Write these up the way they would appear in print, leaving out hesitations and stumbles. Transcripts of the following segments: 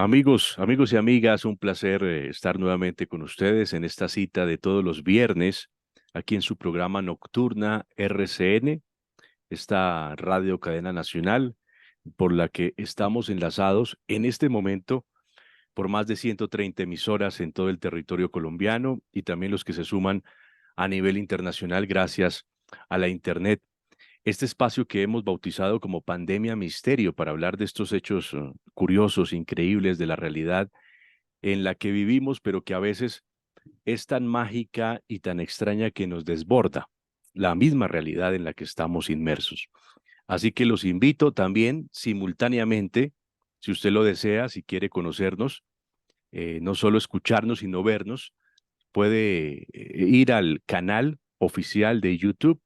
Amigos y amigas, un placer estar nuevamente con ustedes en esta cita de todos los viernes, aquí en su programa Nocturna RCN, esta radio cadena nacional por la que estamos enlazados en este momento por más de 130 emisoras en todo el territorio colombiano y también los que se suman a nivel internacional gracias a la Internet. Este espacio que hemos bautizado como Pandemia Misterio para hablar de estos hechos curiosos, increíbles de la realidad en la que vivimos, pero que a veces es tan mágica y tan extraña que nos desborda la misma realidad en la que estamos inmersos. Así que los invito también simultáneamente, si usted lo desea, si quiere conocernos, no solo escucharnos, sino vernos, puede ir al canal oficial de YouTube.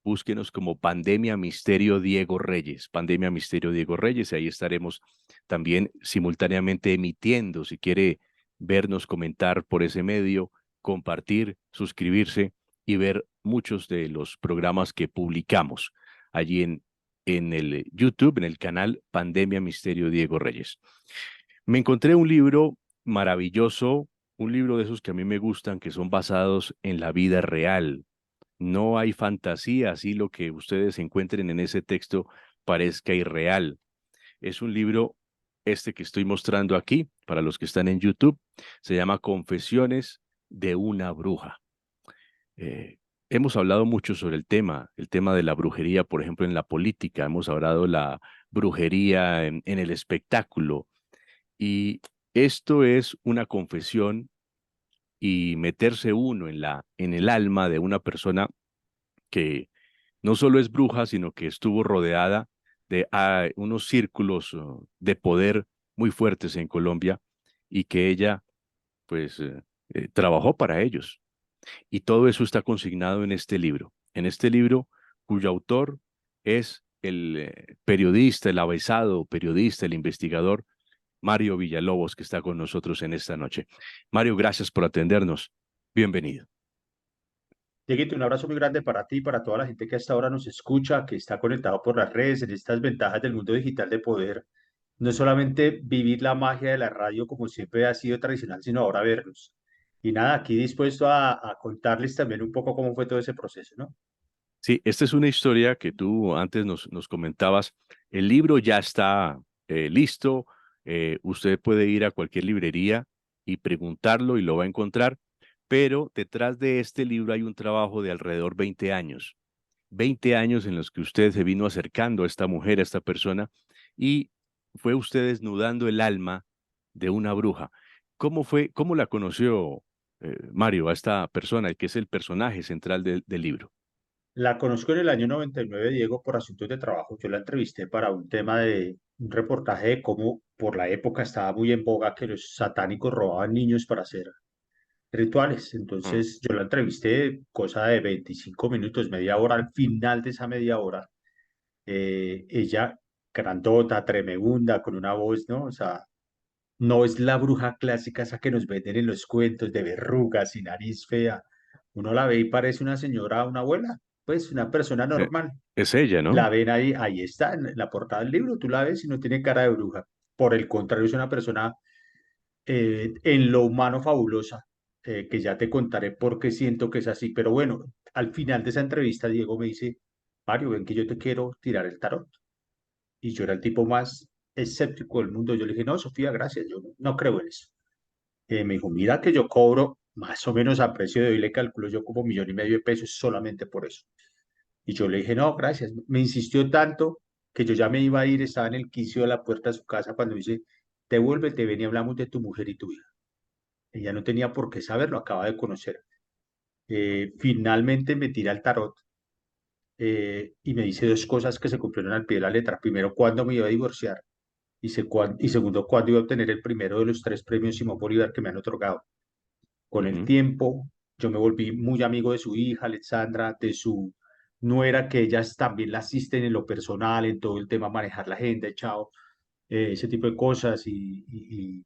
Búsquenos como Pandemia Misterio Diego Reyes, Pandemia Misterio Diego Reyes, y ahí estaremos también simultáneamente emitiendo. Si quiere vernos, comentar por ese medio, compartir, suscribirse y ver muchos de los programas que publicamos allí en el YouTube, en el canal Pandemia Misterio Diego Reyes. Me encontré un libro maravilloso, un libro de esos que a mí me gustan, que son basados en la vida real. No hay fantasía, así lo que ustedes encuentren en ese texto parezca irreal. Es un libro, este que estoy mostrando aquí, para los que están en YouTube, se llama Confesiones de una bruja. Eh, Hemos hablado mucho sobre el tema de la brujería, por ejemplo, en la política, hemos hablado de la brujería en el espectáculo, y esto es una confesión y meterse uno en el alma de una persona que no solo es bruja, sino que estuvo rodeada de unos círculos de poder muy fuertes en Colombia y que ella, pues, trabajó para ellos. Y todo eso está consignado en este libro cuyo autor es el periodista, el avezado periodista, el investigador Mario Villalobos, que está con nosotros en esta noche. Mario, gracias por atendernos. Bienvenido. Dieguito, un abrazo muy grande para ti y para toda la gente que hasta ahora nos escucha, que está conectado por las redes, en estas ventajas del mundo digital de poder. No es solamente vivir la magia de la radio como siempre ha sido tradicional, sino ahora vernos. Y nada, aquí dispuesto a contarles también un poco cómo fue todo ese proceso, ¿no? Sí, esta es una historia que tú antes nos comentabas. El libro ya está listo. Usted puede ir a cualquier librería y preguntarlo y lo va a encontrar. Pero detrás de este libro hay un trabajo de alrededor 20 años. 20 años en los que usted se vino acercando a esta mujer, a esta persona, y fue usted desnudando el alma de una bruja. ¿Cómo fue, cómo la conoció Mario, a esta persona, el que es el personaje central del libro? La conozco en el año 99, Diego, por asuntos de trabajo. Yo la entrevisté para un tema de un reportaje de cómo por la época estaba muy en boga que los satánicos robaban niños para hacer rituales. Mm. Entonces yo la entrevisté, cosa de 25 minutos, media hora. Al final de esa media hora, ella, grandota, tremenda, con una voz, ¿no? O sea, no es la bruja clásica esa que nos venden en los cuentos de verrugas y nariz fea. Uno la ve y parece una señora, una abuela, pues una persona Eh, normal. es ella, La ¿no? ven ahí, ahí está, en la portada del libro, tú la ves y no tiene cara de bruja. Por el contrario, es una persona en lo humano fabulosa, que ya te contaré por qué siento que es así. Pero bueno, al final de esa entrevista, Diego me dice, Mario, ven que yo te quiero tirar el tarot. Y yo era el tipo más escéptico del mundo. Yo le dije, no, Sofía, gracias, yo no creo en eso. Me dijo, mira que yo cobro más o menos a precio de hoy, le calculo yo como 1,5 millones de pesos solamente por eso. Y yo le dije, no, gracias. Me insistió tanto que yo ya me iba a ir, estaba en el quicio de la puerta de su casa cuando dice, devuélvete, ven y hablamos de tu mujer y tu hija. Ella no tenía por qué saberlo, acaba de conocer. Finalmente me tira el tarot y me dice dos cosas que se cumplieron al pie de la letra. Primero, cuándo me iba a divorciar y segundo, cuándo iba a obtener el primero de los tres premios Simón Bolívar que me han otorgado. Con el Ujú. tiempo, yo me volví muy amigo de su hija, Alexandra, de su nuera, que ellas también la asisten en lo personal, en todo el tema, manejar la agenda, chao, ese tipo de cosas. Y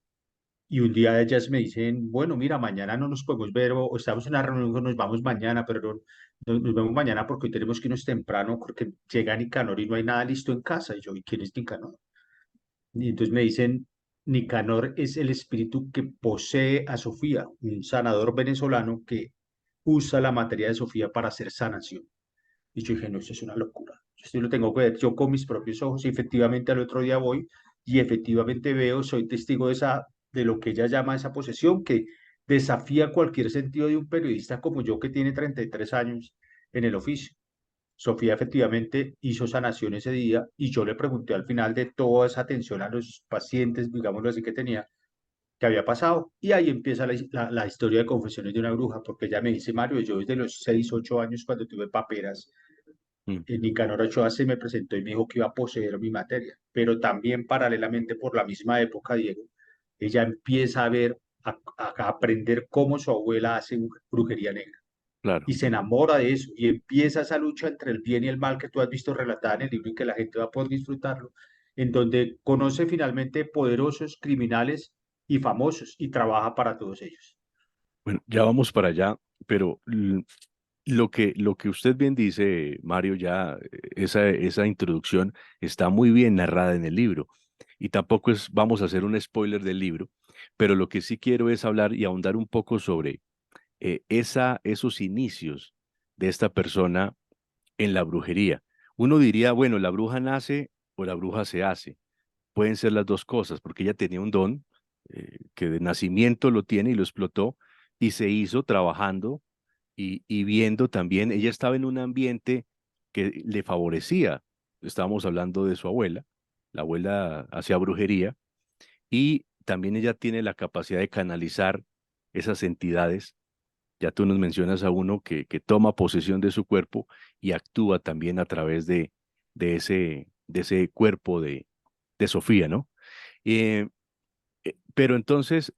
un día ellas me dicen, bueno, mira, mañana no nos podemos ver o estamos en una reunión, nos vamos mañana, pero nos vemos mañana porque hoy tenemos que irnos temprano porque llega Nicanor y no hay nada listo en casa. Y yo, ¿y quién es Nicanor? Y entonces me dicen, Nicanor es el espíritu que posee a Sofía, un sanador venezolano que usa la materia de Sofía para hacer sanación. Y yo dije, no, eso es una locura. Yo esto lo tengo que ver yo con mis propios ojos y efectivamente al otro día voy y efectivamente veo, soy testigo de lo que ella llama esa posesión que desafía cualquier sentido de un periodista como yo que tiene 33 años en el oficio. Sofía efectivamente hizo sanación ese día y yo le pregunté al final de toda esa atención a los pacientes, digámoslo así, que tenía, qué había pasado. Y ahí empieza la historia de Confesiones de una bruja, porque ella me dice, Mario, yo desde los 6 8 años cuando tuve paperas, Mm, Nicanor Ochoa se me presentó y me dijo que iba a poseer mi materia, pero también paralelamente por la misma época, Diego, ella empieza a ver, a aprender cómo su abuela hace brujería negra claro. y se enamora de eso y empieza esa lucha entre el bien y el mal que tú has visto relatada en el libro y que la gente va a poder disfrutarlo, en donde conoce finalmente poderosos criminales y famosos y trabaja para todos ellos. Bueno, ya vamos para allá, pero lo que usted bien dice, Mario, ya esa introducción está muy bien narrada en el libro. Y tampoco vamos a hacer un spoiler del libro, pero lo que sí quiero es hablar y ahondar un poco sobre esos inicios de esta persona en la brujería. Uno diría, bueno, la bruja nace o la bruja se hace. Pueden ser las dos cosas, porque ella tenía un don que de nacimiento lo tiene y lo explotó y se hizo trabajando y viendo también, ella estaba en un ambiente que le favorecía. Estábamos hablando de su abuela, la abuela hacía brujería y también ella tiene la capacidad de canalizar esas entidades. Ya tú nos mencionas a uno que toma posesión de su cuerpo y actúa también a través de ese cuerpo de Sofía, ¿no? Eh, pero entonces,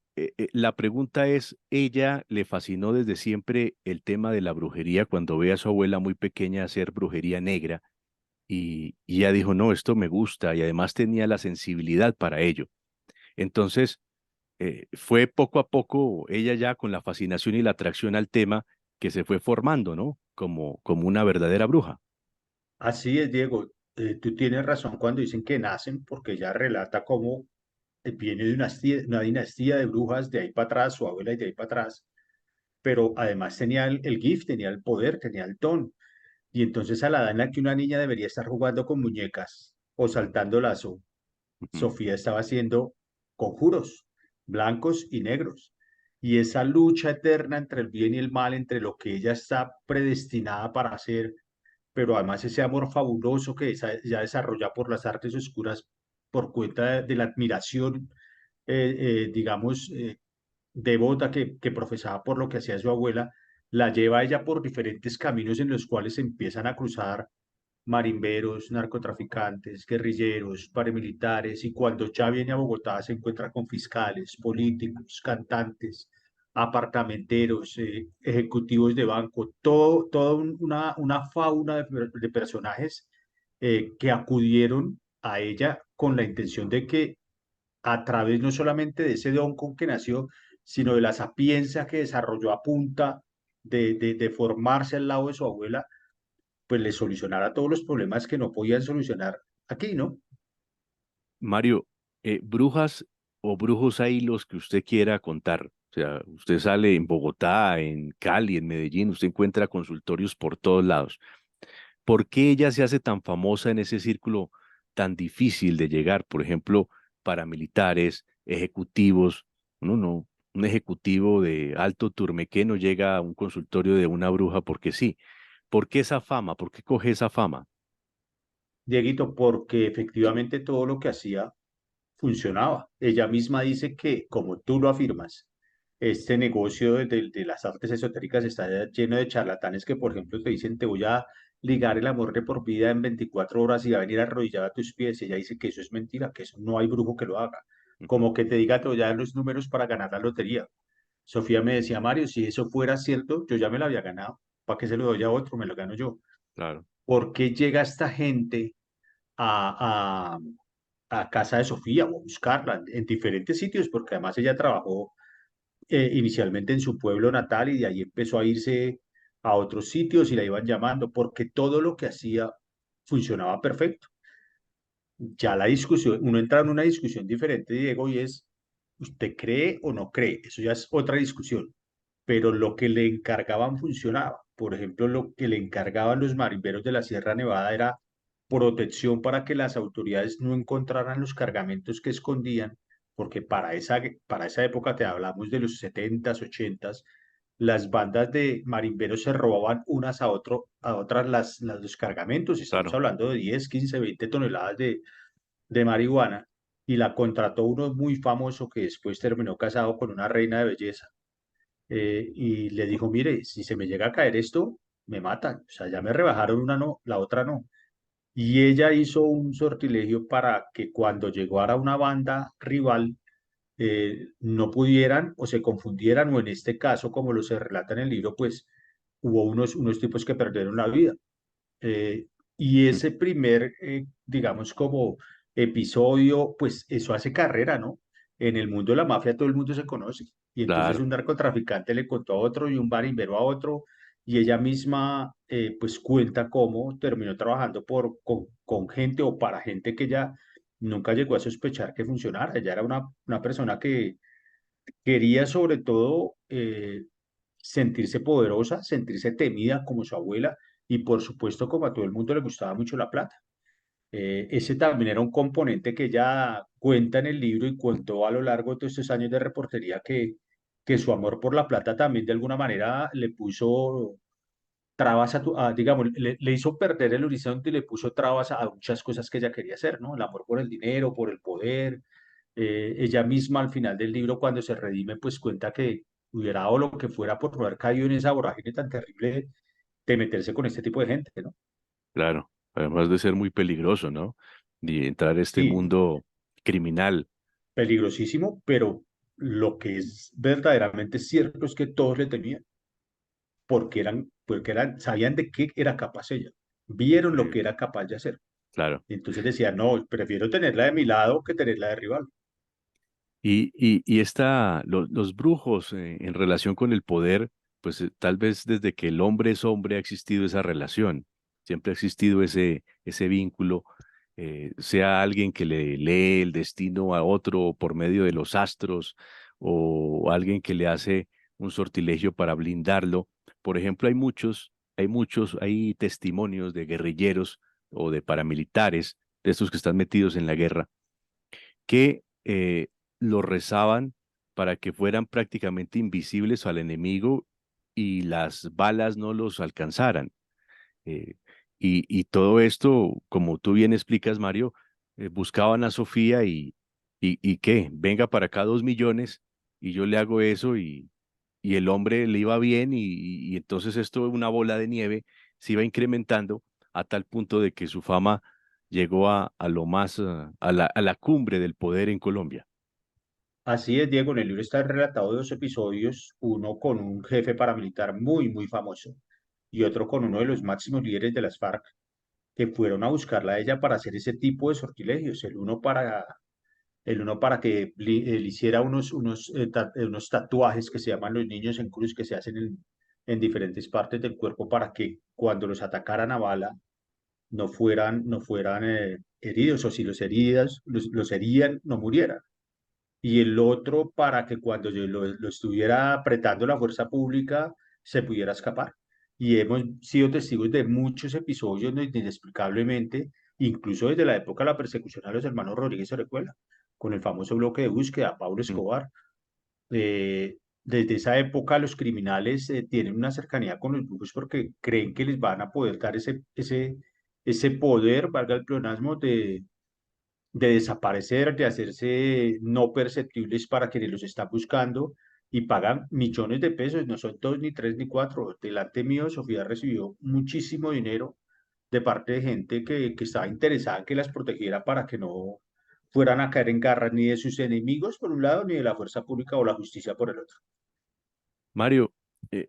la pregunta es, ¿ella le fascinó desde siempre el tema de la brujería cuando ve a su abuela muy pequeña hacer brujería negra? Y ella dijo, no, esto me gusta y además tenía la sensibilidad para ello. Entonces, fue poco a poco ella ya con la fascinación y la atracción al tema que se fue formando, ¿no? Como una verdadera bruja. Así es, Diego. Tú tienes razón cuando dicen que nacen, porque ella relata cómo viene de una dinastía de brujas de ahí para atrás, su abuela y de ahí para atrás, pero además tenía el gift, tenía el poder, tenía el don. Y entonces a la edad en la que una niña debería estar jugando con muñecas o saltando lazo, Ujú. Sofía estaba haciendo conjuros blancos y negros. Y esa lucha eterna entre el bien y el mal, entre lo que ella está predestinada para hacer, pero además ese amor fabuloso que ella desarrolla por las artes oscuras por cuenta de la admiración, digamos, devota que profesaba por lo que hacía su abuela, la lleva a ella por diferentes caminos en los cuales se empiezan a cruzar marimberos, narcotraficantes, guerrilleros, paramilitares, y cuando ya viene a Bogotá se encuentra con fiscales, políticos, cantantes, apartamenteros, ejecutivos de banco, toda una fauna de personajes que acudieron a ella con la intención de que a través no solamente de ese don con que nació, sino de la sapiencia que desarrolló a punta de formarse al lado de su abuela, pues le solucionara todos los problemas que no podían solucionar aquí, ¿no? Mario, brujas o brujos hay los que usted quiera contar. O sea, usted sale en Bogotá, en Cali, en Medellín, usted encuentra consultorios por todos lados. ¿Por qué ella se hace tan famosa en ese círculo tan difícil de llegar? Por ejemplo, paramilitares, ejecutivos. Uno no, un ejecutivo de alto turmequé no llega a un consultorio de una bruja porque sí. ¿Por qué esa fama? ¿Por qué coge esa fama? Dieguito, porque efectivamente todo lo que hacía funcionaba. Ella misma dice que, como tú lo afirmas, este negocio de las artes esotéricas está lleno de charlatanes que, por ejemplo, te dicen, te voy a ligar el amor de por vida en 24 horas y va a venir arrodillada a tus pies. Ella dice que eso es mentira, que eso no hay brujo que lo haga. Ujú. Como que te diga, te voy a dar los números para ganar la lotería. Sofía me decía, Mario, si eso fuera cierto, yo ya me lo había ganado. ¿Para qué se lo doy a otro? Me lo gano yo. Claro. ¿Por qué llega esta gente a, a casa de Sofía o a buscarla en diferentes sitios? Porque además ella trabajó inicialmente en su pueblo natal y de ahí empezó a irse a otros sitios y la iban llamando porque todo lo que hacía funcionaba perfecto. ya la discusión, uno entra en una discusión diferente, Diego, y es, ¿usted cree o no cree? Eso ya es otra discusión, pero lo que le encargaban funcionaba. Por ejemplo, lo que le encargaban los marimberos de la Sierra Nevada era protección para que las autoridades no encontraran los cargamentos que escondían, porque para esa época, te hablamos de los 70s, 80s, las bandas de marimberos se robaban unas a otras los cargamentos, y estamos Claro, hablando de 10, 15, 20 toneladas de marihuana, y la contrató uno muy famoso que después terminó casado con una reina de belleza. Y le dijo, mire, si se me llega a caer esto, me matan. O sea, ya me rebajaron una, no, la otra no. Y ella hizo un sortilegio para que cuando llegara una banda rival, no pudieran o se confundieran, o en este caso, como lo se relata en el libro, pues hubo unos tipos que perdieron la vida. Eh, y mm, ese primer, digamos, como episodio, pues eso hace carrera, ¿no? En el mundo de la mafia todo el mundo se conoce. Y entonces claro, un narcotraficante le contó a otro y un barimbero a otro. Y ella misma, pues cuenta cómo terminó trabajando con gente o para gente que ella nunca llegó a sospechar que funcionara. Ella era una persona que quería sobre todo sentirse poderosa, sentirse temida como su abuela, y por supuesto como a todo el mundo le gustaba mucho la plata. Ese también era un componente que ella cuenta en el libro y contó a lo largo de todos estos años de reportería, que su amor por la plata también de alguna manera le puso trabas digamos, le hizo perder el horizonte y le puso trabas a muchas cosas que ella quería hacer, ¿no? El amor por el dinero, por el poder. Ella misma al final del libro, cuando se redime, pues cuenta que hubiera dado lo que fuera por no haber caído en esa vorágine tan terrible de meterse con este tipo de gente, ¿no? claro. Además de ser muy peligroso, ¿no? De entrar a este Sí, mundo criminal. peligrosísimo, pero lo que es verdaderamente cierto es que todos le temían, sabían de qué era capaz ella, vieron lo Increíble. que era capaz de hacer. Claro. Entonces decían, no, prefiero tenerla de mi lado que tenerla de rival. Y los brujos en relación con el poder, pues tal vez desde que el hombre es hombre ha existido esa relación, siempre ha existido ese vínculo, sea alguien que le lee el destino a otro por medio de los astros o alguien que le hace un sortilegio para blindarlo. Por ejemplo, hay testimonios de guerrilleros o de paramilitares, de estos que están metidos en la guerra que lo rezaban para que fueran prácticamente invisibles al enemigo y las balas no los alcanzaran. Eh, y todo esto, como tú bien explicas, Mario, buscaban a Sofía y ¿qué? Venga para acá 2 millones y yo le hago eso y el hombre le iba bien y entonces esto, una bola de nieve, se iba incrementando a tal punto de que su fama llegó a lo más, a la cumbre del poder en Colombia. Así es, Diego, en el libro está relatado dos episodios, uno con un jefe paramilitar muy, muy famoso y otro con uno de los máximos líderes de las FARC, que fueron a buscarla a ella para hacer ese tipo de sortilegios, el uno para que le hiciera unos tatuajes que se llaman los niños en cruz, que se hacen en diferentes partes del cuerpo para que cuando los atacaran a bala no fueran heridos, o si los herían, no murieran. Y el otro para que cuando yo lo estuviera apretando la fuerza pública se pudiera escapar. Y hemos sido testigos de muchos episodios donde inexplicablemente, incluso desde la época de la persecución a los hermanos Rodríguez Orejuela, con el famoso bloque de búsqueda, Pablo Mm. Escobar. Desde esa época los criminales tienen una cercanía con los brujos porque creen que les van a poder dar ese poder, valga el pleonasmo, de desaparecer, de hacerse no perceptibles para quienes los están buscando, y pagan millones de pesos, no son dos, ni tres, ni cuatro. Delante mío, Sofía recibió muchísimo dinero de parte de gente que estaba interesada en que las protegiera para que no fueran a caer en garras ni de sus enemigos por un lado, ni de la fuerza pública o la justicia por el otro. Mario,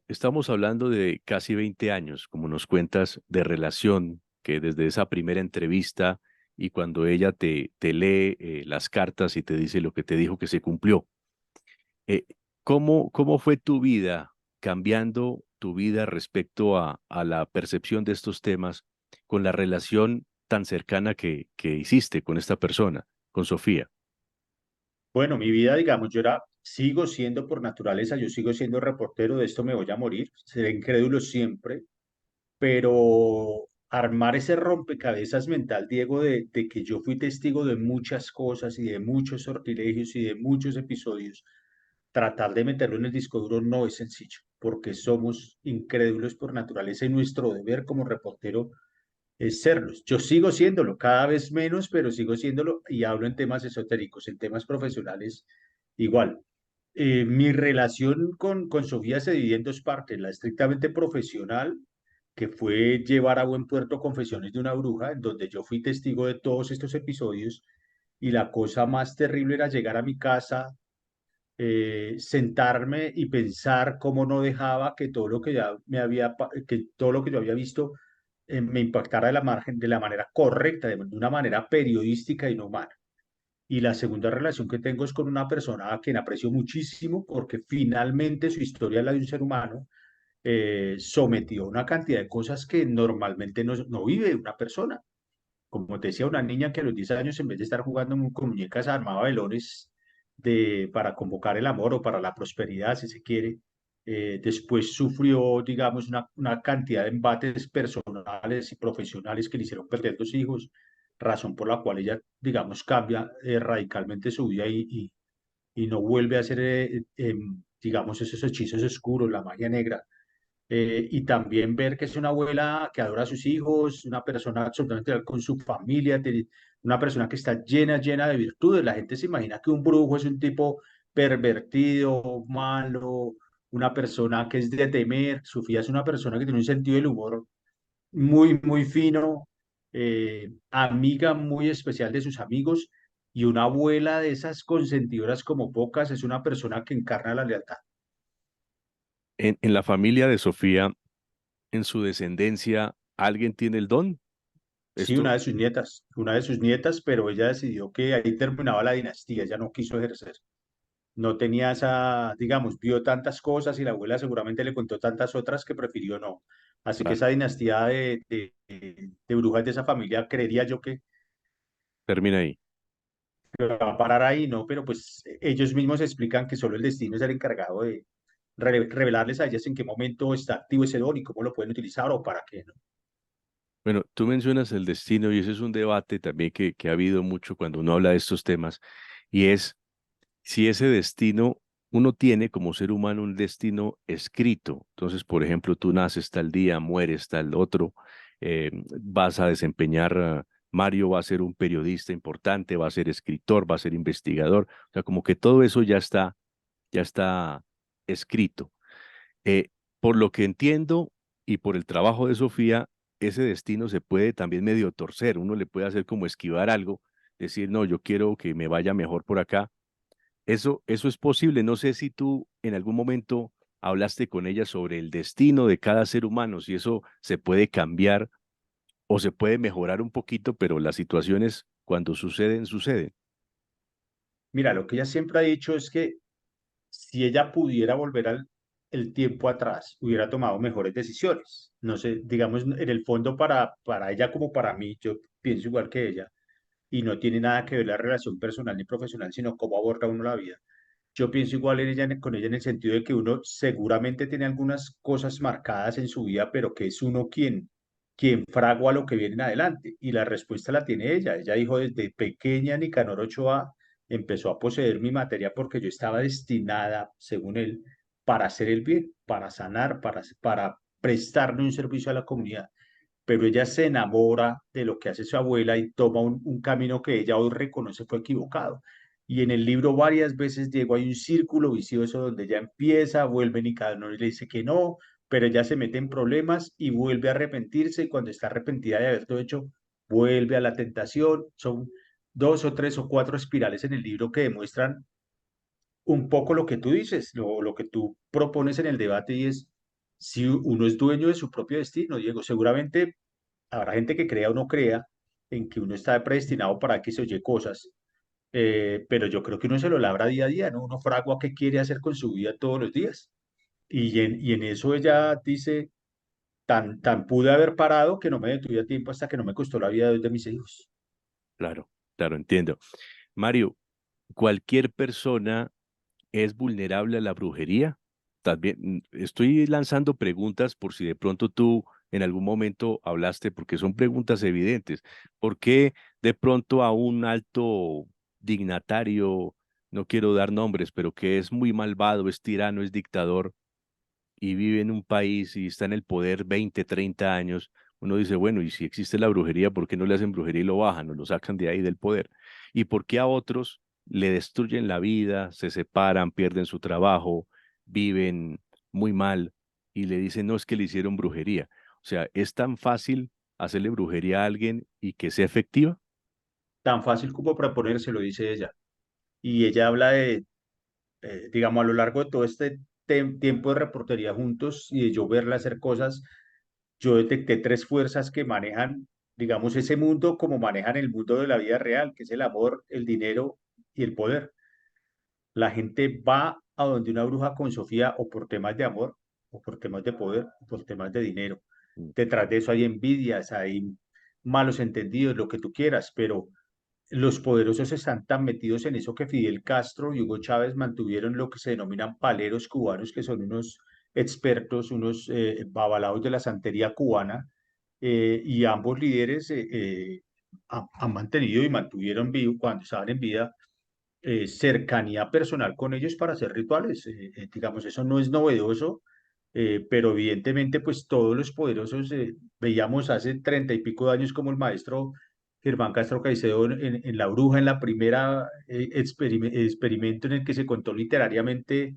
estamos hablando de casi 20 años, como nos cuentas, de relación, que desde esa primera entrevista y cuando ella te lee las cartas y te dice lo que te dijo que se cumplió. Eh, cómo fue tu vida cambiando tu vida respecto a la percepción de estos temas con la relación tan cercana que hiciste con esta persona, con Sofía? Bueno, mi vida, digamos, sigo siendo por naturaleza, yo sigo siendo reportero, de esto me voy a morir, seré incrédulo siempre, pero armar ese rompecabezas mental, Diego, de que yo fui testigo de muchas cosas y de muchos sortilegios y de muchos episodios, tratar de meterlo en el disco duro no es sencillo, porque somos incrédulos por naturaleza y nuestro deber como reportero es serlos. Yo sigo siéndolo, cada vez menos, pero sigo siéndolo y hablo en temas esotéricos, en temas profesionales igual. Mi relación con Sofía se divide en dos partes, la estrictamente profesional, que fue llevar a buen puerto Confesiones de una bruja, en donde yo fui testigo de todos estos episodios, y la cosa más terrible era llegar a mi casa, sentarme y pensar cómo no dejaba que todo lo que ya que todo lo que yo había visto me impactara de la manera correcta, de una manera periodística y no humana. Y la segunda relación que tengo es con una persona a quien aprecio muchísimo porque finalmente su historia es la de un ser humano sometió a una cantidad de cosas que normalmente no vive una persona. Como te decía, una niña que a los 10 años, en vez de estar jugando con muñecas, armaba velones para convocar el amor o para la prosperidad, si se quiere. Después sufrió, digamos, una cantidad de embates personales y profesionales que le hicieron perder dos hijos, razón por la cual ella, digamos, cambia radicalmente su vida y no vuelve a hacer, digamos, esos hechizos oscuros, la magia negra. Y también ver que es una abuela que adora a sus hijos, una persona absolutamente leal con su familia, una persona que está llena de virtudes. La gente se imagina que un brujo es un tipo pervertido, malo, una persona que es de temer. Sofía es una persona que tiene un sentido del humor muy fino, amiga muy especial de sus amigos y una abuela de esas consentidoras como pocas. Es una persona que encarna la lealtad. En la familia de Sofía, en su descendencia, ¿alguien tiene el don? Sí, Esto, una de sus nietas, pero ella decidió que ahí terminaba la dinastía, ella no quiso ejercer. No tenía esa, digamos, vio tantas cosas y la abuela seguramente le contó tantas otras que prefirió no. Así que claro, esa dinastía de brujas de esa familia, creería yo termina ahí. que va a parar ahí, ¿no? Pero pues ellos mismos explican que solo el destino es el encargado de revelarles a ellas en qué momento está activo ese don y cómo lo pueden utilizar o para qué, ¿no? Bueno, tú mencionas el destino y ese es un debate también que ha habido mucho cuando uno habla de estos temas y es si ese destino, uno tiene como ser humano un destino escrito. Entonces, por ejemplo, tú naces tal día, mueres tal otro, vas a desempeñar, Mario va a ser un periodista importante, va a ser escritor, va a ser investigador. O sea, como que todo eso ya está escrito. Eh, por lo que entiendo y por el trabajo de Sofía, ese destino se puede también medio torcer. Uno le puede hacer como esquivar algo, decir, no, yo quiero que me vaya mejor por acá. Eso es posible. No sé si tú en algún momento hablaste con ella sobre el destino de cada ser humano, si eso se puede cambiar o se puede mejorar un poquito, pero las situaciones cuando suceden, suceden. Mira, lo que ella siempre ha dicho es que si ella pudiera volver el tiempo atrás, hubiera tomado mejores decisiones. No sé, digamos, en el fondo para ella como para mí, yo pienso igual que ella, y no tiene nada que ver la relación personal ni profesional, sino cómo aborda uno la vida. Yo pienso igual en ella, con ella en el sentido de que uno seguramente tiene algunas cosas marcadas en su vida, pero que es uno quien fragua lo que viene en adelante. Y la respuesta la tiene ella. Ella dijo desde pequeña, Nicanor Ochoa empezó a poseer mi materia porque yo estaba destinada, según él, para hacer el bien, para sanar, para prestarle un servicio a la comunidad. Pero ella se enamora de lo que hace su abuela y toma un camino que ella hoy reconoce fue equivocado. Y en el libro varias veces, Diego, hay un círculo vicioso donde ella empieza, vuelve y cada uno le dice que no, pero ella se mete en problemas y vuelve a arrepentirse y cuando está arrepentida de haber todo hecho, vuelve a la tentación. Son dos o tres o cuatro espirales en el libro que demuestran un poco lo que tú dices, lo que tú propones en el debate y es si uno es dueño de su propio destino, Diego, seguramente habrá gente que crea o no crea en que uno está predestinado para que se oye cosas, pero yo creo que uno se lo labra día a día, ¿no? Uno fragua qué quiere hacer con su vida todos los días. Y en eso ella dice, tan pude haber parado que no me detuve a tiempo hasta que no me costó la vida de dos de mis hijos. Claro, claro, entiendo. Mario, ¿cualquier persona es vulnerable a la brujería? También estoy lanzando preguntas por si de pronto tú en algún momento hablaste, porque son preguntas evidentes. ¿Por qué de pronto a un alto dignatario, no quiero dar nombres, pero que es muy malvado, es tirano, es dictador y vive en un país y está en el poder 20, 30 años, uno dice, bueno, y si existe la brujería, ¿por qué no le hacen brujería y lo bajan o lo sacan de ahí del poder? ¿Y por qué a otros le destruyen la vida, se separan, pierden su trabajo, viven muy mal y le dicen, no, es que le hicieron brujería? O sea, ¿es tan fácil hacerle brujería a alguien y que sea efectiva? Tan fácil como proponérselo, dice ella. Y ella habla de, digamos, a lo largo de todo este tiempo de reportería juntos y de yo verla hacer cosas, yo detecté tres fuerzas que manejan, digamos, ese mundo como manejan el mundo de la vida real, que es el amor, el dinero y el poder. La gente va a donde una bruja con Sofía o por temas de amor, o por temas de poder, o por temas de dinero. Mm, Detrás de eso hay envidias, hay malos entendidos, lo que tú quieras, pero los poderosos están tan metidos en eso que Fidel Castro y Hugo Chávez mantuvieron lo que se denominan paleros cubanos, que son unos expertos, unos babalaos de la santería cubana, y ambos líderes han mantenido y mantuvieron vivo cuando estaban en vida cercanía personal con ellos para hacer rituales. Digamos, eso no es novedoso, pero evidentemente pues todos los poderosos, veíamos hace 30 y pico de años como el maestro Germán Castro Caicedo en La Bruja, en la primera experimento en el que se contó literariamente,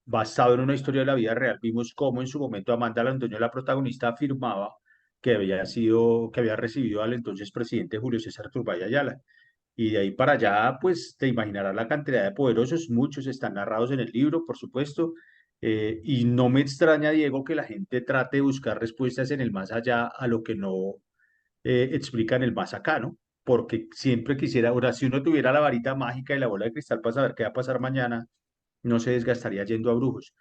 basado en una historia de la vida real, vimos cómo en su momento Amanda Londoño, la protagonista, afirmaba que había recibido al entonces presidente Julio César Turbay Ayala. Y de ahí para allá, pues te imaginarás la cantidad de poderosos, muchos están narrados en el libro, por supuesto, y no me extraña, Diego, que la gente trate de buscar respuestas en el más allá a lo que no explica en el más acá, ¿no? Porque siempre quisiera, ahora, si uno tuviera la varita mágica y la bola de cristal para saber qué va a pasar mañana, no se desgastaría yendo a brujos.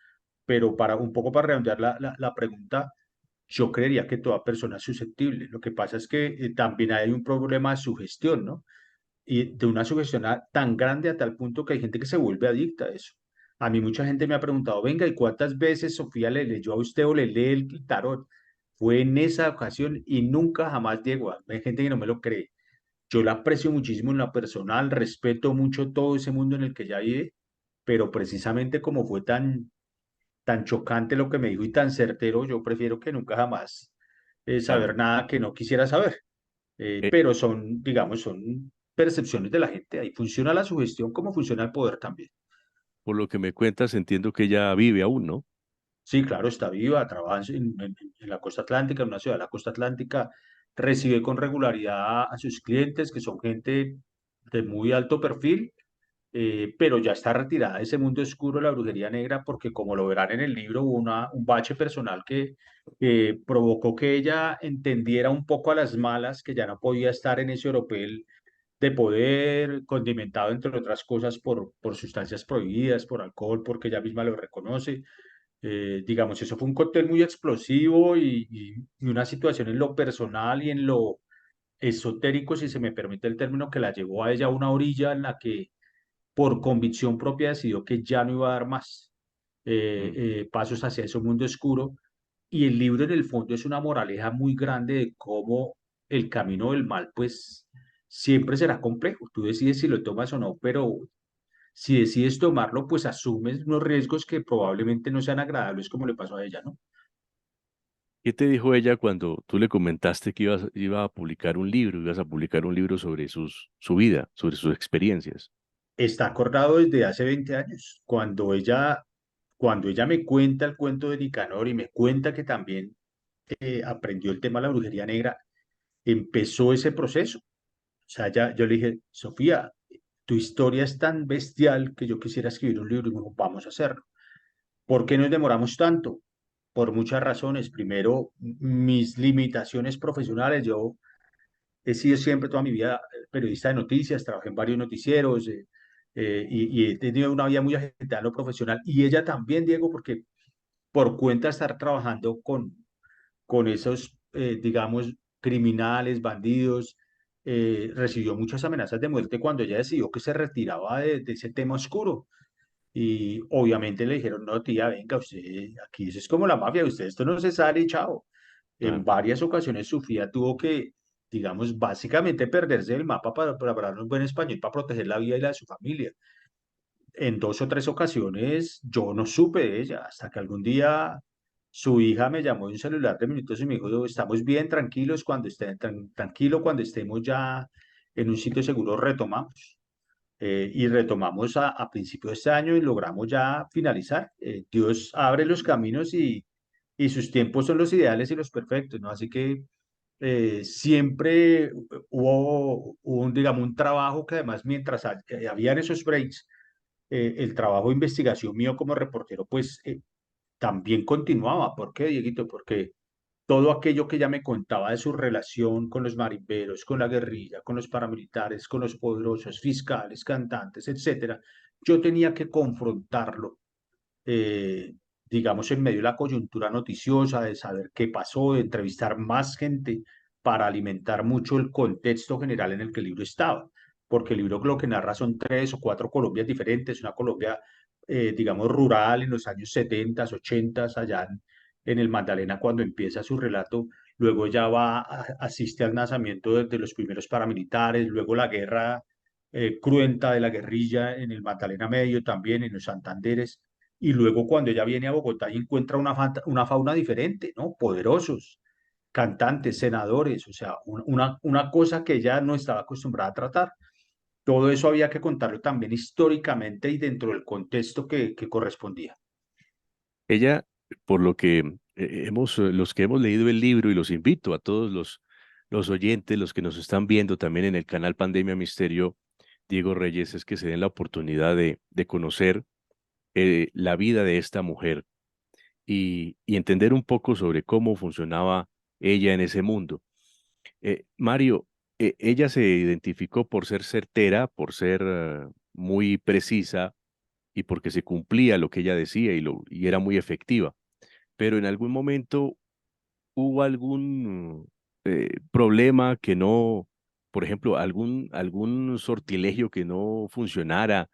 Pero para un poco para redondear la pregunta, yo creería que toda persona es susceptible. Lo que pasa es que también hay un problema de sugestión, ¿no? Y de una sugestión tan grande a tal punto que hay gente que se vuelve adicta a eso. A mí mucha gente me ha preguntado, venga, ¿y cuántas veces Sofía le leyó a usted o le lee el tarot? Fue en esa ocasión y nunca jamás Diego. Hay gente que no me lo cree. Yo la aprecio muchísimo en lo personal, respeto mucho todo ese mundo en el que ella vive, pero precisamente como fue tan chocante lo que me dijo y tan certero, yo prefiero que nunca jamás claro. saber nada que no quisiera saber. Eh, Pero son, digamos, son percepciones de la gente. Ahí funciona la sugestión como funciona el poder también. por lo que me cuentas, entiendo que ella vive aún, ¿no? Sí, claro, está viva, trabaja en la costa atlántica, en una ciudad de la costa atlántica, recibe con regularidad a sus clientes, que son gente de muy alto perfil, pero ya está retirada de ese mundo oscuro de la brujería negra, porque como lo verán en el libro, hubo un bache personal que provocó que ella entendiera un poco a las malas que ya no podía estar en ese oropel de poder, condimentado entre otras cosas por sustancias prohibidas, por alcohol, porque ella misma lo reconoce. Digamos, eso fue un cóctel muy explosivo y una situación en lo personal y en lo esotérico, si se me permite el término, que la llevó a ella a una orilla en la que por convicción propia decidió que ya no iba a dar más Mm. pasos hacia ese mundo oscuro. Y el libro en el fondo es una moraleja muy grande de cómo el camino del mal, pues siempre será complejo. Tú decides si lo tomas o no, pero si decides tomarlo, pues asumes unos riesgos que probablemente no sean agradables como le pasó a ella, ¿no? ¿Qué te dijo ella cuando tú le comentaste que iba a publicar un libro, ibas a publicar un libro sobre su vida, sobre sus experiencias? Está acordado desde hace 20 años, cuando ella me cuenta el cuento de Nicanor y me cuenta que también aprendió el tema de la brujería negra, empezó ese proceso. O sea, yo le dije, Sofía, tu historia es tan bestial que yo quisiera escribir un libro y me dijo, vamos a hacerlo. ¿Por qué nos demoramos tanto? Por muchas razones. Primero, mis limitaciones profesionales. Yo he sido siempre toda mi vida periodista de noticias, trabajé en varios noticieros y he tenido una vida muy agitada en lo profesional. Y ella también, Diego, porque por cuenta de estar trabajando con con esos, digamos, criminales, bandidos. Recibió muchas amenazas de muerte cuando ella decidió que se retiraba de ese tema oscuro. Y obviamente le dijeron, no, tía, venga, usted, aquí eso es como la mafia, usted esto no se sale, y chao. En Claro. varias ocasiones Sofía tuvo que, digamos, básicamente perderse del mapa para hablar un buen español, para proteger la vida y la de su familia. En dos o tres ocasiones yo no supe de ella, hasta que algún día su hija me llamó de un celular de minutos y me dijo, estamos bien, tranquilos, cuando estén, tranquilo, cuando estemos ya en un sitio seguro, retomamos. Y retomamos a principios de este año y logramos ya finalizar. Dios abre los caminos y sus tiempos son los ideales y los perfectos, ¿no? Así que siempre hubo un, digamos, un trabajo que además mientras habían esos breaks, el trabajo de investigación mío como reportero, pues también continuaba. ¿Por qué, Dieguito? Porque todo aquello que ella me contaba de su relación con los marimberos, con la guerrilla, con los paramilitares, con los poderosos fiscales, cantantes, etcétera, yo tenía que confrontarlo, eh, digamos, en medio de la coyuntura noticiosa, de saber qué pasó, de entrevistar más gente para alimentar mucho el contexto general en el que el libro estaba, porque el libro lo que narra son tres o cuatro Colombias diferentes, una Colombia, digamos, rural en los años 70, 80, allá en el Magdalena cuando empieza su relato, luego ya asiste al nacimiento de los primeros paramilitares, luego la guerra cruenta de la guerrilla en el Magdalena Medio también, en los Santanderes, y luego cuando ella viene a Bogotá y encuentra una fauna diferente, ¿no? Poderosos, cantantes, senadores, o sea, una cosa que ella no estaba acostumbrada a tratar. Todo eso había que contarlo también históricamente y dentro del contexto que correspondía. Ella, por lo que los que hemos leído el libro, y los invito a todos los oyentes, los que nos están viendo también en el canal Pandemia Misterio, Diego Reyes, es que se den la oportunidad de conocer la vida de esta mujer y entender un poco sobre cómo funcionaba ella en ese mundo. Mario, ella se identificó por ser certera, por ser muy precisa y porque se cumplía lo que ella decía y era muy efectiva. Pero en algún momento hubo algún problema que no, por ejemplo, algún sortilegio que no funcionara,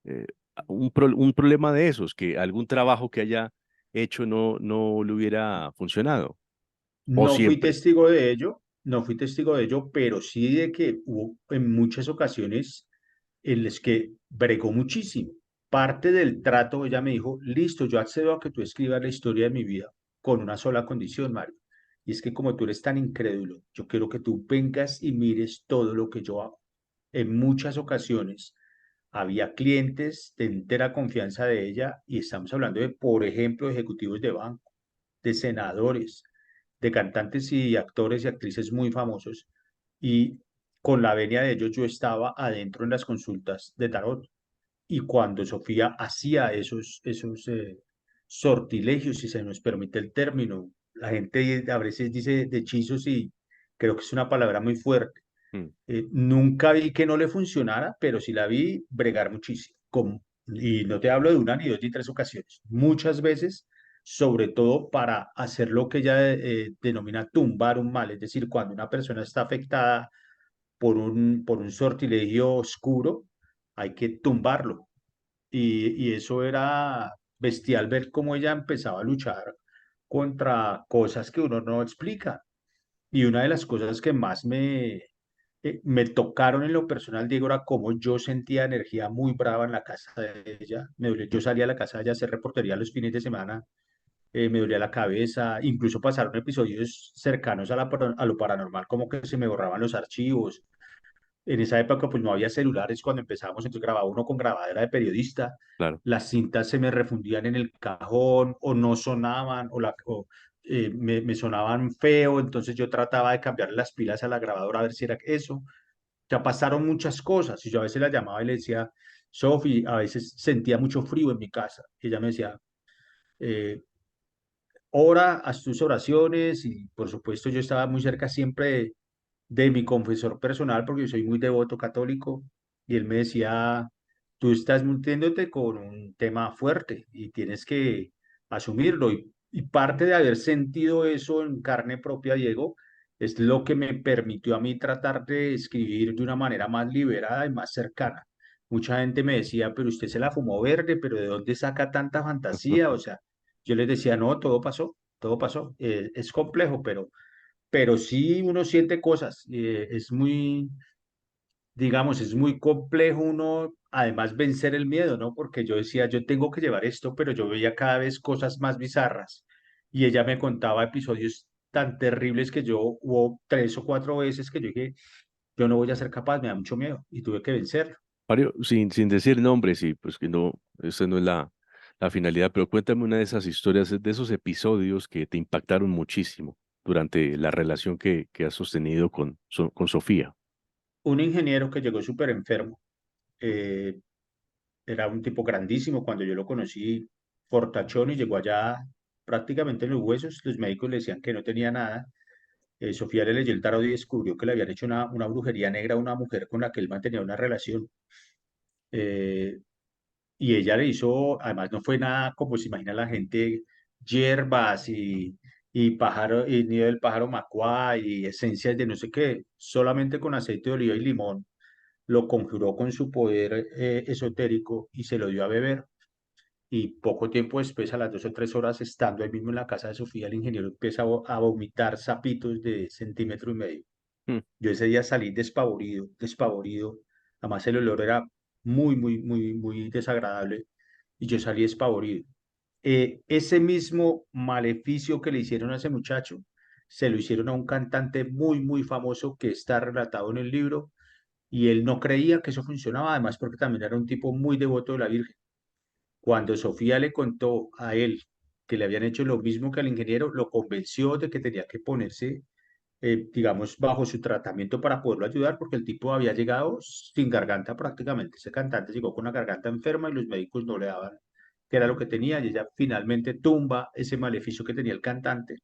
eh, un problema de esos, que algún trabajo que haya hecho no le hubiera funcionado, o No fui siempre. testigo de ello, no fui testigo de ello, pero sí de que hubo en muchas ocasiones en las que bregó muchísimo. Parte del trato, ella me dijo, listo, yo accedo a que tú escribas la historia de mi vida con una sola condición, Mario. Y es que como tú eres tan incrédulo, yo quiero que tú vengas y mires todo lo que yo hago. En muchas ocasiones había clientes de entera confianza de ella y estamos hablando de, por ejemplo, ejecutivos de banco, de senadores, de cantantes y actores y actrices muy famosos. Y con la venia de ellos yo estaba adentro en las consultas de tarot. Y cuando Sofía hacía esos sortilegios, si se nos permite el término, la gente a veces dice de hechizos y creo que es una palabra muy fuerte. Mm. Nunca vi que no le funcionara, pero sí la vi bregar muchísimo. Y no te hablo de una, ni dos, ni tres ocasiones. Muchas veces, sobre todo para hacer lo que ella denomina tumbar un mal, es decir, cuando una persona está afectada por un sortilegio oscuro, hay que tumbarlo. Y eso era bestial ver cómo ella empezaba a luchar contra cosas que uno no explica. Y una de las cosas que más me tocaron en lo personal, Diego, era cómo yo sentía energía muy brava en la casa de ella. Yo salía a la casa de ella a hacer reportería los fines de semana, me dolía la cabeza, incluso pasaron episodios cercanos a lo paranormal, como que se me borraban los archivos. En esa época pues no había celulares cuando empezábamos, entonces grababa uno con grabadera de periodista, Claro. las cintas se me refundían en el cajón o no sonaban me sonaban feo, entonces yo trataba de cambiar las pilas a la grabadora a ver si era eso. Ya pasaron muchas cosas y yo a veces la llamaba y le decía, Sofi, a veces sentía mucho frío en mi casa. Y ella me decía, eh, ora, haz tus oraciones y por supuesto yo estaba muy cerca siempre de mi confesor personal porque yo soy muy devoto católico y él me decía, tú estás metiéndote con un tema fuerte y tienes que asumirlo Y parte de haber sentido eso en carne propia, Diego, es lo que me permitió a mí tratar de escribir de una manera más liberada y más cercana. Mucha gente me decía, pero usted se la fumó verde, pero ¿de dónde saca tanta fantasía? O sea, yo les decía, no, todo pasó, todo pasó. Es complejo, pero sí uno siente cosas. Es muy, digamos, es muy complejo uno, además, vencer el miedo, ¿no? Porque yo decía, yo tengo que llevar esto, pero yo veía cada vez cosas más bizarras. Y ella me contaba episodios tan terribles que yo, hubo 3 o 4 veces que yo dije, yo no voy a ser capaz, me da mucho miedo. Y tuve que vencer. Mario, sin decir nombres, y pues que no, esa no es la finalidad, pero cuéntame una de esas historias, de esos episodios que te impactaron muchísimo durante la relación que has sostenido con Sofía. Un ingeniero que llegó súper enfermo, eh, era un tipo grandísimo, cuando yo lo conocí, fortachón, y llegó allá prácticamente en los huesos. Los médicos le decían que no tenía nada. Sofía le leyó el tarot y descubrió que le habían hecho una brujería negra a una mujer con la que él mantenía una relación. Eh, y ella le hizo, además no fue nada como se imagina la gente, hierbas y pájaro, y nido del pájaro macuá y esencias de no sé qué, solamente con aceite de oliva y limón. Lo conjuró con su poder esotérico y se lo dio a beber. Y poco tiempo después, a las 2 o 3 horas, estando ahí mismo en la casa de Sofía, el ingeniero empieza a vomitar sapitos de 1,5 cm. Mm. Yo ese día salí despavorido, despavorido. Además, el olor era muy, muy, muy, muy desagradable y yo salí despavorido. Ese mismo maleficio que le hicieron a ese muchacho, se lo hicieron a un cantante muy, muy famoso que está relatado en el libro, y él no creía que eso funcionaba, además porque también era un tipo muy devoto de la Virgen. Cuando Sofía le contó a él que le habían hecho lo mismo que al ingeniero, lo convenció de que tenía que ponerse, digamos, bajo su tratamiento para poderlo ayudar, porque el tipo había llegado sin garganta prácticamente. Ese cantante llegó con la garganta enferma y los médicos no le daban qué era lo que tenía, y ella finalmente tumba ese maleficio que tenía el cantante,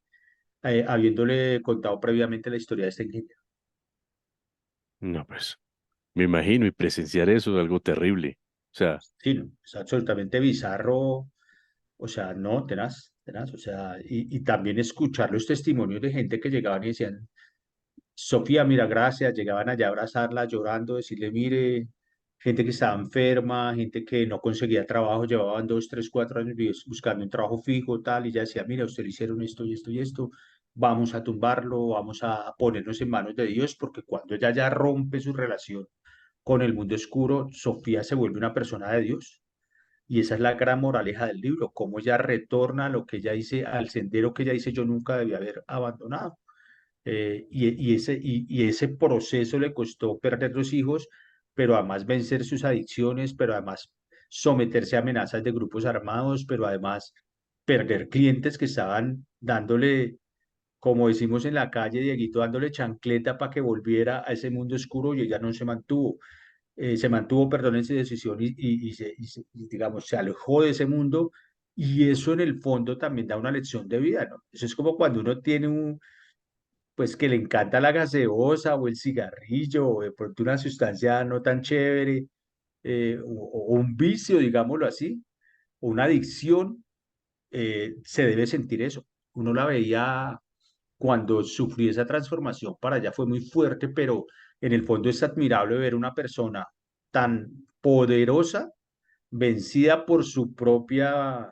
habiéndole contado previamente la historia de este ingeniero. No, pues, me imagino, y presenciar eso es algo terrible. O sea, Sí, no, es absolutamente bizarro. O sea, no, tenaz, tenaz. O sea, y también escuchar los testimonios de gente que llegaban y decían, Sofía, mira, gracias. Llegaban allá a abrazarla llorando, decirle, mire, gente que estaba enferma, gente que no conseguía trabajo, llevaban 2, 3, 4 años buscando un trabajo fijo, tal, y ella decía, mira, usted le hicieron esto y esto y esto, vamos a tumbarlo, vamos a ponernos en manos de Dios, porque cuando ella ya rompe su relación con el mundo oscuro, Sofía se vuelve una persona de Dios. Y esa es la gran moraleja del libro, cómo ella retorna a lo que ella dice, al sendero que ella dice yo nunca debía haber abandonado. Y ese proceso le costó perder los hijos, pero además vencer sus adicciones, pero además someterse a amenazas de grupos armados, pero además perder clientes que estaban dándole, como decimos en la calle, Dieguito, dándole chancleta para que volviera a ese mundo oscuro, y ella no se mantuvo, perdón, en su decisión y, digamos, se alejó de ese mundo. Y eso en el fondo también da una lección de vida, ¿no? Eso es como cuando uno tiene pues que le encanta la gaseosa o el cigarrillo o de pronto una sustancia no tan chévere, o un vicio, digámoslo así, o una adicción. Se debe sentir eso. Uno la veía cuando sufrí esa transformación para allá, fue muy fuerte, pero en el fondo es admirable ver una persona tan poderosa, vencida por su propia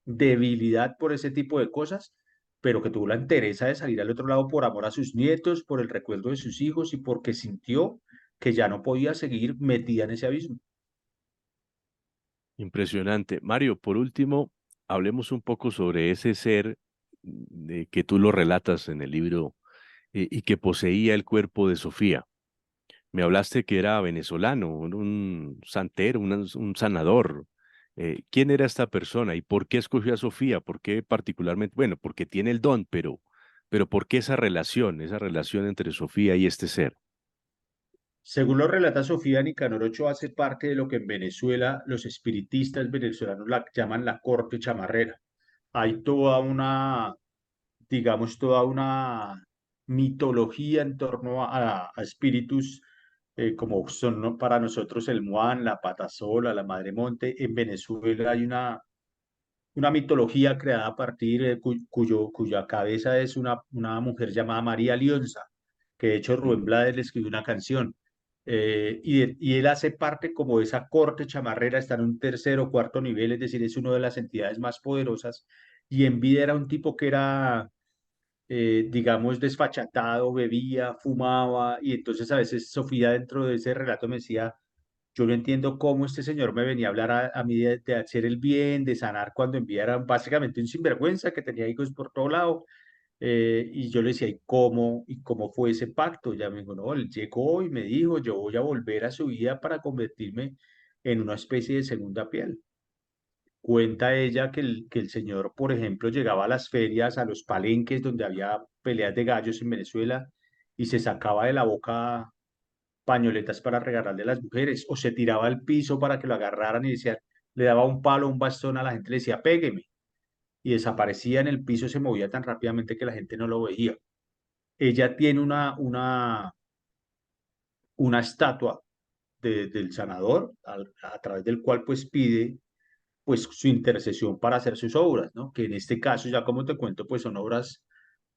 debilidad por ese tipo de cosas, pero que tuvo la entereza de salir al otro lado por amor a sus nietos, por el recuerdo de sus hijos y porque sintió que ya no podía seguir metida en ese abismo. impresionante. Mario, por último, hablemos un poco sobre ese ser de que tú lo relatas en el libro y que poseía el cuerpo de Sofía. Me hablaste que era venezolano, un santero, un sanador. ¿Quién era esta persona y por qué escogió a Sofía? ¿Por qué particularmente? Bueno, porque tiene el don, pero ¿por qué esa relación entre Sofía y este ser? Según lo relata Sofía, Nicanor Ochoa hace parte de lo que en Venezuela los espiritistas venezolanos la llaman la corte chamarrera. Hay toda una, digamos, toda una mitología en torno a espíritus, como son, ¿no?, para nosotros el Muán, la Patasola, la Madre Monte. En Venezuela hay una una mitología creada a partir de cuya cabeza es una mujer llamada María Lionza, que de hecho Mm. Rubén Blades le escribió una canción. Y él hace parte como de esa corte chamarrera, está en un tercer o cuarto nivel, es decir, es una de las entidades más poderosas. Y en vida era un tipo que era, digamos, desfachatado, bebía, fumaba, y entonces a veces Sofía dentro de ese relato me decía, yo no entiendo cómo este señor me venía a hablar a mí de hacer el bien, de sanar cuando en vida era básicamente un sinvergüenza que tenía hijos por todo lado. Y yo le decía, ¿y cómo fue ese pacto? Ya me dijo, no, él llegó y me dijo, yo voy a volver a su vida para convertirme en una especie de segunda piel. Cuenta ella que el señor, por ejemplo, llegaba a las ferias, a los palenques donde había peleas de gallos en Venezuela y se sacaba de la boca pañoletas para regalarle a las mujeres, o se tiraba al piso para que lo agarraran y decía, le daba un palo, un bastón a la gente, le decía, pégueme, y desaparecía en el piso, se movía tan rápidamente que la gente no lo veía. Ella tiene una estatua del sanador, a través del cual pues pide pues su intercesión para hacer sus obras, ¿no? Que en este caso, ya como te cuento, pues son obras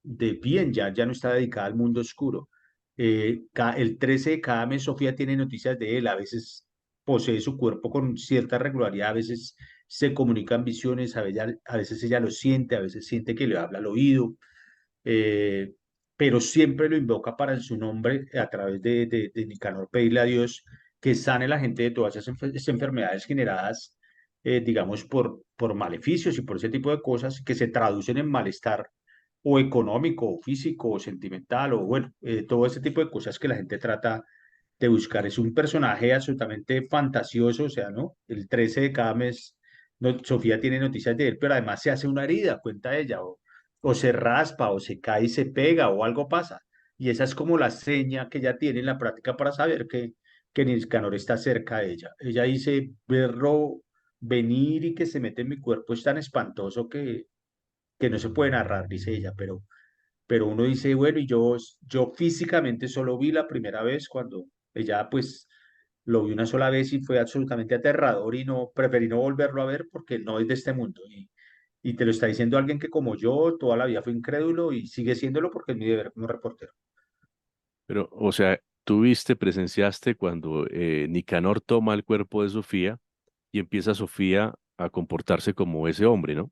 de bien, ya no está dedicada al mundo oscuro. El 13 de cada mes Sofía tiene noticias de él, a veces posee su cuerpo con cierta regularidad, a veces se comunican visiones, a veces ella lo siente, a veces siente que le habla al oído, eh, pero siempre lo invoca para en su nombre, a través de Nicanor, pedirle a Dios que sane la gente de todas esas enfermedades generadas, digamos, por maleficios y por ese tipo de cosas que se traducen en malestar o económico, o físico, o sentimental, o bueno, todo ese tipo de cosas que la gente trata de buscar. Es un personaje absolutamente fantasioso, o sea, ¿no? El 13 de cada mes, Sofía tiene noticias de él, pero además se hace una herida, cuenta ella, o se raspa, o se cae y se pega, o algo pasa. Y esa es como la seña que ella tiene en la práctica para saber que Nicanor está cerca de ella. Ella dice, verlo venir y que se mete en mi cuerpo es tan espantoso que no se puede narrar, dice ella, pero uno dice, bueno, y yo físicamente solo vi la primera vez cuando ella pues lo vi una sola vez y fue absolutamente aterrador y no, preferí no volverlo a ver porque no es de este mundo. Y te lo está diciendo alguien que como yo toda la vida fue incrédulo y sigue siéndolo porque es mi deber como reportero. Pero, o sea, tú viste, presenciaste cuando Nicanor toma el cuerpo de Sofía y empieza Sofía a comportarse como ese hombre, ¿no?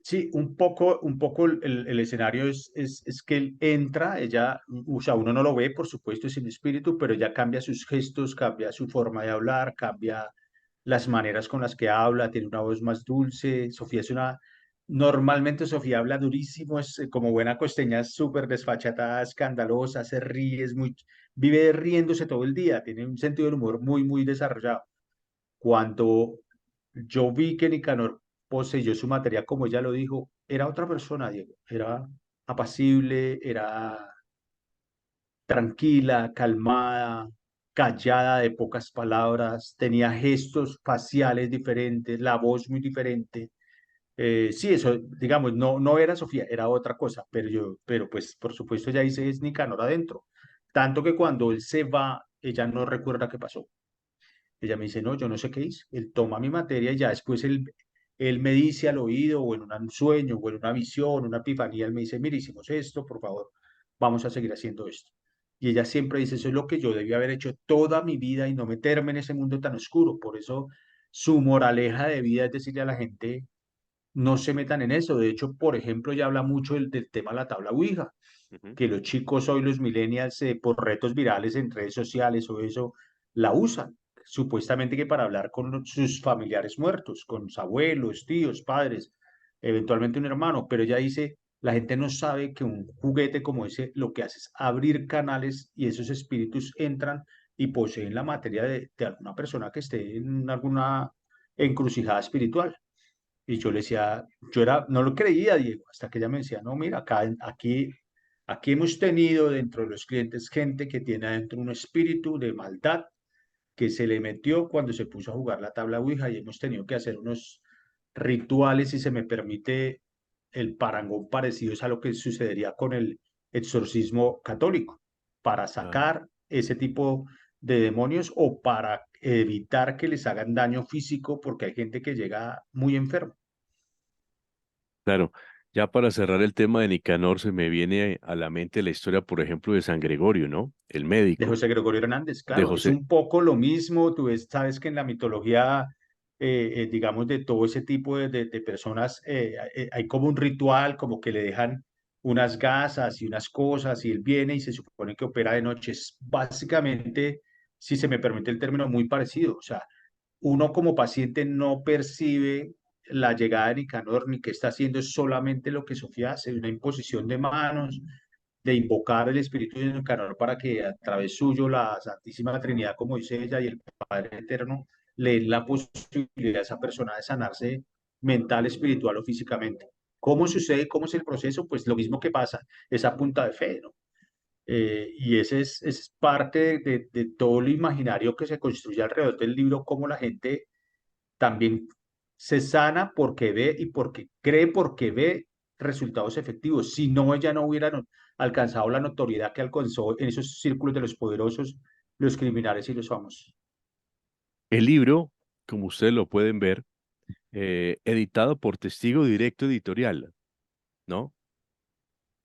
Sí, un poco el escenario es que él entra, ella, o sea, uno no lo ve, por supuesto, es el espíritu, pero ella cambia sus gestos, cambia su forma de hablar, cambia las maneras con las que habla, tiene una voz más dulce. Normalmente Sofía habla durísimo, es como buena costeña, es súper desfachatada, escandalosa, se ríe, vive riéndose todo el día, tiene un sentido del humor muy, muy desarrollado. Cuando yo vi que Nicanor poseyó su materia, como ella lo dijo, era otra persona, Diego. Era apacible, era tranquila, calmada, callada, de pocas palabras, tenía gestos faciales diferentes, la voz muy diferente. Sí, eso, digamos, no era Sofía, era otra cosa, pero pues por supuesto ya dice es Nicanor adentro. Tanto que cuando él se va, ella no recuerda qué pasó. Ella me dice, no, yo no sé qué hice. Él toma mi materia y ya después él me dice al oído o en un sueño o en una visión, una epifanía, él me dice, mire, hicimos esto, por favor, vamos a seguir haciendo esto. Y ella siempre dice, eso es lo que yo debía haber hecho toda mi vida y no meterme en ese mundo tan oscuro. Por eso su moraleja de vida es decirle a la gente, no se metan en eso. De hecho, por ejemplo, ella habla mucho del tema de la tabla Ouija, Ujú. que los chicos hoy, los millennials, por retos virales en redes sociales o eso, la usan, supuestamente que para hablar con sus familiares muertos, con sus abuelos, tíos, padres, eventualmente un hermano, pero ella dice, la gente no sabe que un juguete como ese lo que hace es abrir canales y esos espíritus entran y poseen la materia de alguna persona que esté en alguna encrucijada espiritual. Y yo le decía, no lo creía, Diego, hasta que ella me decía, no, mira, aquí hemos tenido dentro de los clientes gente que tiene adentro un espíritu de maldad que se le metió cuando se puso a jugar la tabla Ouija y hemos tenido que hacer unos rituales, si se me permite el parangón, parecidos a lo que sucedería con el exorcismo católico, para Claro. sacar ese tipo de demonios o para evitar que les hagan daño físico, porque hay gente que llega muy enferma. Claro, ya para cerrar el tema de Nicanor, se me viene a la mente la historia, por ejemplo, de San Gregorio, ¿no? El De médico, José Gregorio Hernández, de claro, es José, un poco lo mismo. Tú sabes que en la mitología, digamos, de todo ese tipo de personas, hay como un ritual, como que le dejan unas gasas y unas cosas, y él viene y se supone que opera de noche. Es básicamente, si se me permite el término, muy parecido. O sea, uno como paciente no percibe la llegada de Nicanor ni que está haciendo, es solamente lo que Sofía hace, una imposición de manos, de invocar el Espíritu de Nicanor para que a través suyo la Santísima Trinidad, como dice ella, y el Padre Eterno le den la posibilidad a esa persona de sanarse mental, espiritual o físicamente. ¿Cómo sucede? ¿Cómo es el proceso? Pues lo mismo que pasa, es a punta de fe, ¿no? Y ese es parte de todo el imaginario que se construye alrededor del libro, cómo la gente también se sana porque ve y porque cree, porque ve resultados efectivos. Si no, ella no hubiera alcanzado la notoriedad que alcanzó en esos círculos de los poderosos, los criminales y los famosos. el libro, como ustedes lo pueden ver, editado por Testigo Directo Editorial, ¿no?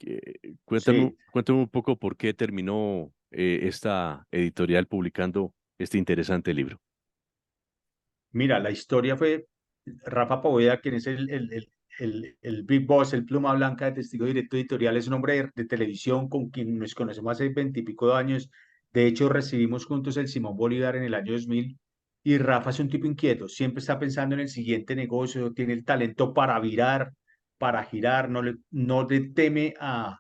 Sí, Cuéntame un poco por qué terminó esta editorial publicando este interesante libro. mira, la historia fue Rafa Poveda, quien es el Big Boss, el pluma blanca de Testigo Directo Editorial, es un hombre de televisión con quien nos conocemos hace veintipico de años. De hecho, recibimos juntos el Simón Bolívar en el año 2000. Y Rafa es un tipo inquieto, siempre está pensando en el siguiente negocio, tiene el talento para virar, para girar, no le teme a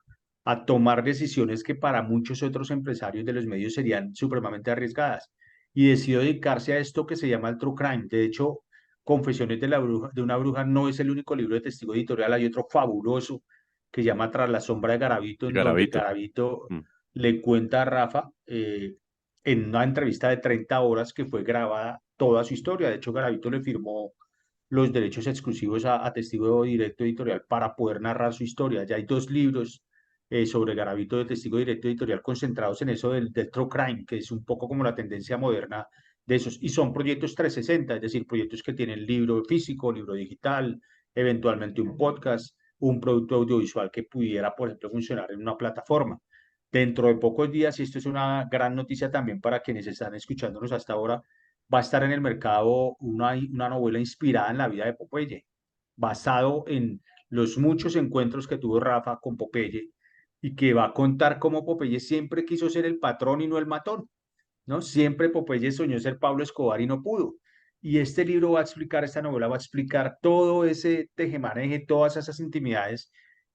tomar decisiones que para muchos otros empresarios de los medios serían supremamente arriesgadas. Y decidió dedicarse a esto que se llama el True Crime. De hecho, Confesiones de una bruja no es el único libro de Testigo Editorial, hay otro fabuloso que se llama Tras la sombra de Garavito, en donde Garavito. Garavito Mm. le cuenta a Rafa, en una entrevista de 30 horas que fue grabada toda su historia. De hecho, Garavito le firmó los derechos exclusivos a Testigo Directo Editorial para poder narrar su historia. Ya hay dos libros sobre Garavito de Testigo Directo Editorial concentrados en eso del true crime, que es un poco como la tendencia moderna de esos. Y son proyectos 360, es decir, proyectos que tienen libro físico, libro digital, eventualmente un podcast, un producto audiovisual que pudiera, por ejemplo, funcionar en una plataforma. Dentro de pocos días, y esto es una gran noticia también para quienes están escuchándonos hasta ahora, va a estar en el mercado una novela inspirada en la vida de Popeye, basado en los muchos encuentros que tuvo Rafa con Popeye, y que va a contar cómo Popeye siempre quiso ser el patrón y no el matón, ¿no? Siempre Popeye soñó ser Pablo Escobar y no pudo. Y este libro va a explicar, esta novela va a explicar todo ese tejemaneje, todas esas intimidades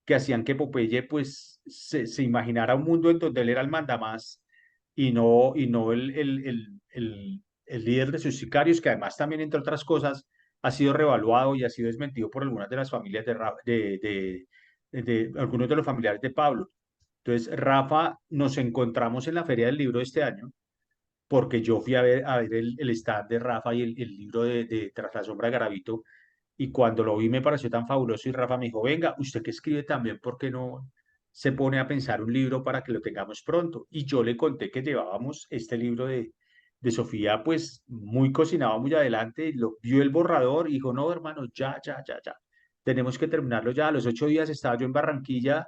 que hacían que Popeye pues se imaginara un mundo en donde él era el mandamás y no el líder de sus sicarios, que además también, entre otras cosas, ha sido revaluado y ha sido desmentido por algunas de las familias de algunos de los familiares de Pablo. Entonces, Rafa, nos encontramos en la Feria del Libro de este año porque yo fui a ver el stand de Rafa y el libro de Tras la sombra de Garavito, y cuando lo vi me pareció tan fabuloso y Rafa me dijo, venga, usted que escribe también, ¿por qué no se pone a pensar un libro para que lo tengamos pronto? Y yo le conté que llevábamos este libro de Sofía pues muy cocinado, muy adelante, y lo vio el borrador y dijo, no, hermano, ya, ya, ya, ya, tenemos que terminarlo ya. A los 8 días estaba yo en Barranquilla,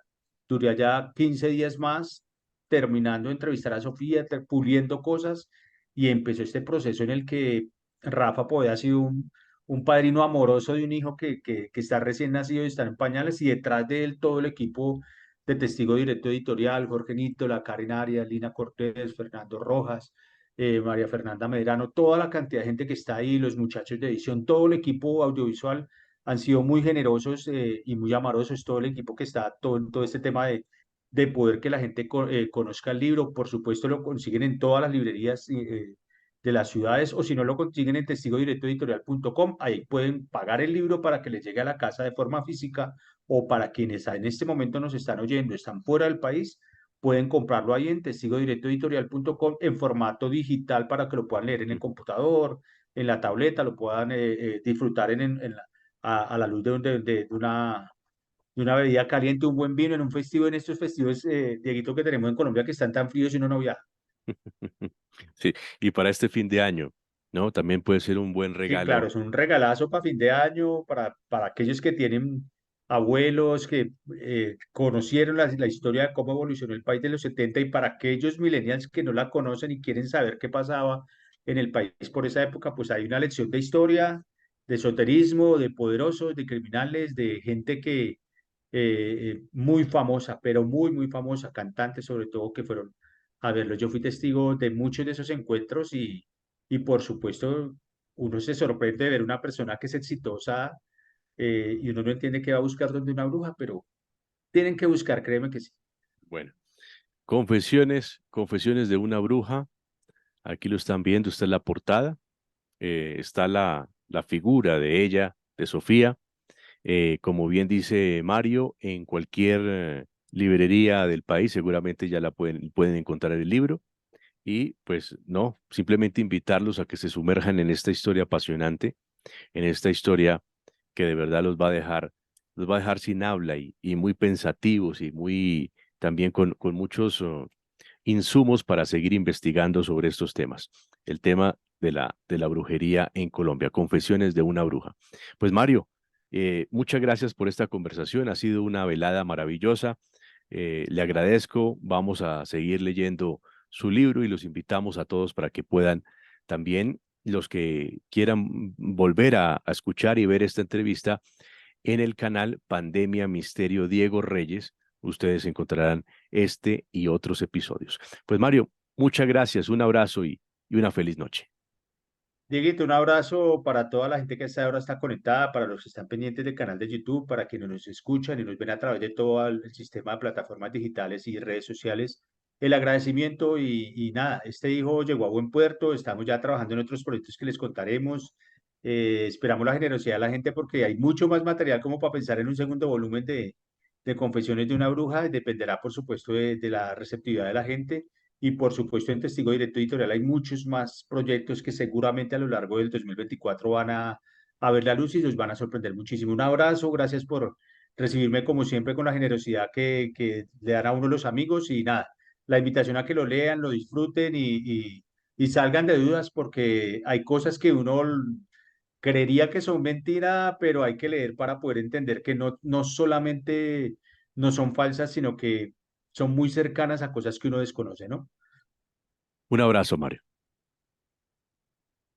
duré allá 15 días más, terminando de entrevistar a Sofía, puliendo cosas, y empezó este proceso en el que Rafa podía ha sido un padrino amoroso de un hijo que está recién nacido y está en pañales, y detrás de él todo el equipo de Testigo Directo Editorial, Jorge Nito, la Karen Arias, Lina Cortés, Fernando Rojas, María Fernanda Medrano, toda la cantidad de gente que está ahí, los muchachos de edición, todo el equipo audiovisual han sido muy generosos y muy amorosos, todo el equipo que está todo este tema de poder que la gente conozca el libro. Por supuesto, lo consiguen en todas las librerías de las ciudades, o si no lo consiguen en testigodirectoeditorial.com, ahí pueden pagar el libro para que les llegue a la casa de forma física, o para quienes en este momento nos están oyendo, están fuera del país, pueden comprarlo ahí en testigodirectoeditorial.com en formato digital para que lo puedan leer en el computador, en la tableta, lo puedan disfrutar a la luz de una bebida caliente, un buen vino, en un festivo, en estos festivos, Dieguito, que tenemos en Colombia, que están tan fríos y uno no viaja. Sí, y para este fin de año, ¿no? También puede ser un buen Sí, claro, regalo. es un regalazo para fin de año, para aquellos que tienen abuelos que conocieron la historia de cómo evolucionó el país de los 70 y para aquellos millennials que no la conocen y quieren saber qué pasaba en el país por esa época, pues hay una lección de historia, de esoterismo, de poderosos, de criminales, de gente que muy famosa, pero muy, muy famosa, cantantes sobre todo que fueron a verlo. Yo fui testigo de muchos de esos encuentros y por supuesto uno se sorprende de ver una persona que es exitosa y uno no entiende qué va a buscar donde una bruja, pero tienen que buscar, créeme que sí. Bueno, confesiones, confesiones de una bruja. Aquí lo están viendo, está en la portada, está la figura de ella, de Sofía. Como bien dice Mario, en cualquier librería del país seguramente ya pueden encontrar el libro. Y pues no, simplemente invitarlos a que se sumerjan en esta historia apasionante, en esta historia que de verdad los va a dejar sin habla y muy pensativos y muy también con muchos insumos para seguir investigando sobre estos temas. El tema de la brujería en Colombia, confesiones de una bruja. Pues Mario, muchas gracias por esta conversación. Ha sido una velada maravillosa. Le agradezco. Vamos a seguir leyendo su libro y los invitamos a todos para que puedan también, los que quieran volver a escuchar y ver esta entrevista en el canal Pandemia Misterio Diego Reyes, ustedes encontrarán este y otros episodios. Pues Mario, muchas gracias, un abrazo y una feliz noche. Dieguito, un abrazo para toda la gente que hasta ahora está conectada, para los que están pendientes del canal de YouTube, para quienes nos escuchan y nos ven a través de todo el sistema de plataformas digitales y redes sociales. El agradecimiento y nada, este hijo llegó a buen puerto, estamos ya trabajando en otros proyectos que les contaremos. Esperamos la generosidad de la gente porque hay mucho más material como para pensar en un segundo volumen de Confesiones de una Bruja. Dependerá, por supuesto, de la receptividad de la gente. Y por supuesto, en Testigo Directo Editorial hay muchos más proyectos que seguramente a lo largo del 2024 van a ver la luz y los van a sorprender muchísimo. Un abrazo, gracias por recibirme como siempre con la generosidad que le dan a uno los amigos y nada, la invitación a que lo lean, lo disfruten y salgan de dudas porque hay cosas que uno creería que son mentira, pero hay que leer para poder entender que no solamente no son falsas, sino que son muy cercanas a cosas que uno desconoce, ¿no? Un abrazo, Mario.